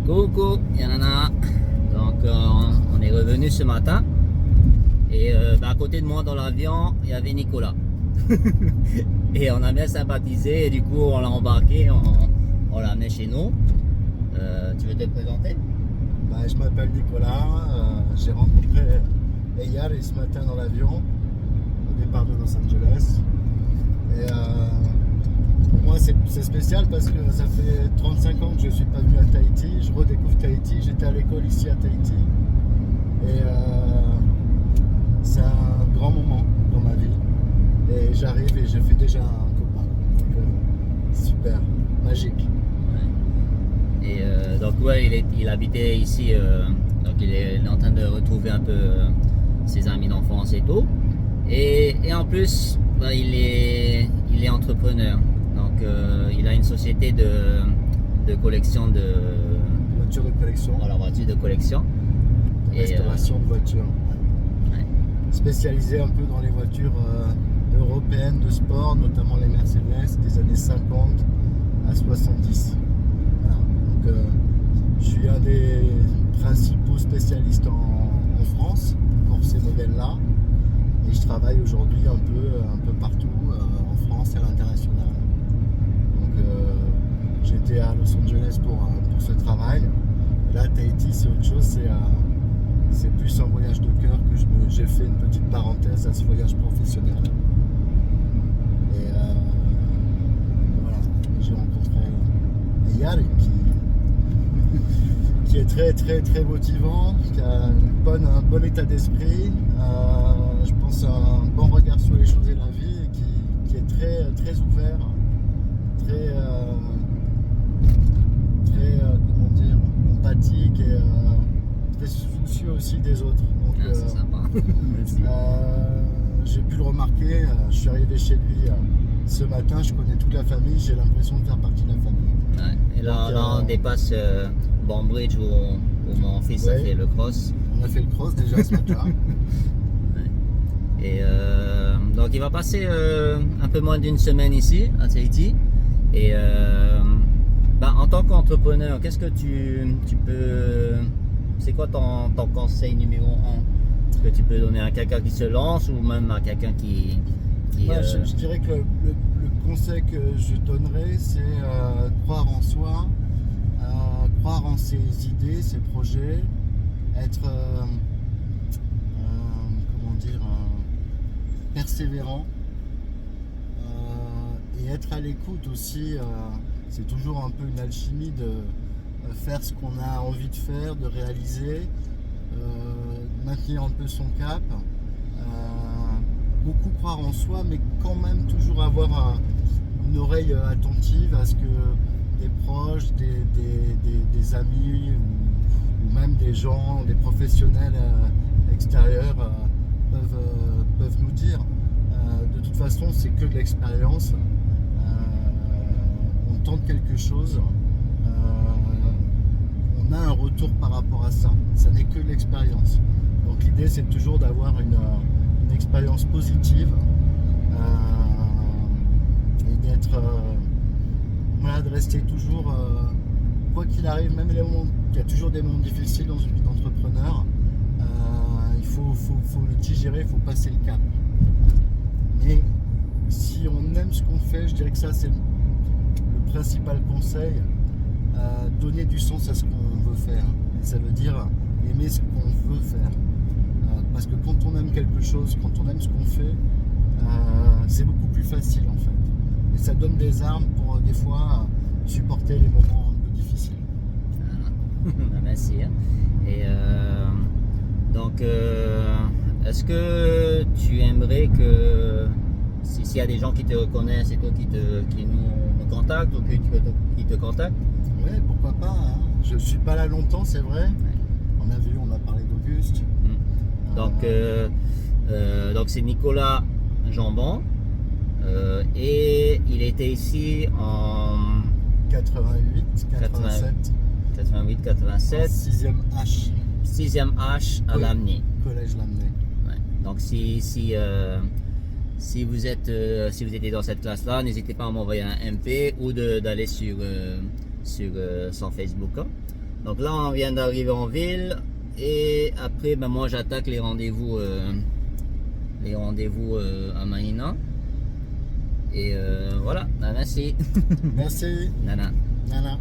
Coucou, Yanana. Donc on est revenu ce matin et à côté de moi dans l'avion il y avait Nicolas et on a bien sympathisé et du coup on l'a embarqué, on l'a amené chez nous. Tu veux te présenter? Je m'appelle Nicolas, j'ai rencontré Eyal ce matin dans l'avion au départ de Los Angeles et pour moi c'est spécial parce que ça fait 35 ans que je ne suis pas venu à Tahiti, je redécouvre Tahiti, j'étais à l'école ici à Tahiti et c'est un grand moment dans ma vie et j'arrive et je fais déjà un copain, donc, super, magique. Et donc ouais, il habitait ici, donc il est en train de retrouver un peu ses amis d'enfance et tout. Et en plus, il est entrepreneur. Donc il a une société de collection de Voiture de collection. Voilà, voiture de collection. Restauration de voitures. Ouais. Spécialisé un peu dans les voitures européennes de sport, notamment les Mercedes des années 50 à 70. Je suis un des principaux spécialistes en France pour ces modèles-là et je travaille aujourd'hui un peu partout en France et à l'international. Donc j'étais à Los Angeles pour ce travail. Et là, Tahiti, c'est autre chose, c'est plus un voyage de cœur que j'ai fait une petite parenthèse à ce voyage professionnel. Et voilà, j'ai rencontré Eyal qui est très motivant, qui a un bon état d'esprit, je pense un bon regard sur les choses et la vie, et qui est très ouvert, très comment dire, empathique et très soucieux aussi des autres. Donc c'est sympa. j'ai pu le remarquer, je suis arrivé chez lui ce matin, je connais toute la famille, j'ai l'impression de faire partie de la famille. Ouais. Et là, on dépasse Banbridge où mon fils a fait le cross. On a fait le cross déjà ce matin. Ouais. Et donc il va passer un peu moins d'une semaine ici à Tahiti. Et en tant qu'entrepreneur, qu'est-ce que tu peux... C'est quoi ton conseil numéro 1 que tu peux donner à quelqu'un qui se lance ou même à quelqu'un qui je dirais que le conseil que je donnerais, c'est croire en soi, croire en ses idées, ses projets, être persévérant et être à l'écoute aussi. C'est toujours un peu une alchimie de faire ce qu'on a envie de faire, de réaliser, maintenir un peu son cap. Beaucoup croire en soi, mais quand même toujours avoir une oreille attentive à ce que des proches, des amis ou même des gens, des professionnels extérieurs peuvent nous dire. De toute façon, c'est que de l'expérience. On tente quelque chose, on a un retour par rapport à ça. Ça n'est que de l'expérience. Donc l'idée, c'est toujours d'avoir une expérience positive et d'être de rester toujours quoi qu'il arrive, même les moments, il y a toujours des moments difficiles dans une vie d'entrepreneur, il faut le digérer, il faut passer le cap. Mais si on aime ce qu'on fait, je dirais que ça c'est le principal conseil, donner du sens à ce qu'on veut faire. Ça veut dire aimer ce qu'on veut faire. Parce que quand on aime quelque chose, quand on aime ce qu'on fait, c'est beaucoup plus facile en fait. Et ça donne des armes pour des fois supporter les moments un peu difficiles. Merci. Et donc, est-ce que tu aimerais que s'il y a des gens qui te reconnaissent et toi qui nous contactent ou qui te contactent? Oui, pourquoi pas. Hein. Je ne suis pas là longtemps, c'est vrai. Ouais. On a parlé d'Auguste. Donc c'est Nicolas Jambon et il était ici en 88, 87. 88, 87. 6e H. 6e H à Lamni. Collège Lamni. Ouais. Donc si vous étiez dans cette classe-là, n'hésitez pas à m'envoyer un MP ou d'aller sur son Facebook. Hein. Donc là, on vient d'arriver en ville. Et après, ben, moi, j'attaque les rendez-vous à Mahina. Et voilà, ben, merci. Merci. Nana. Nana.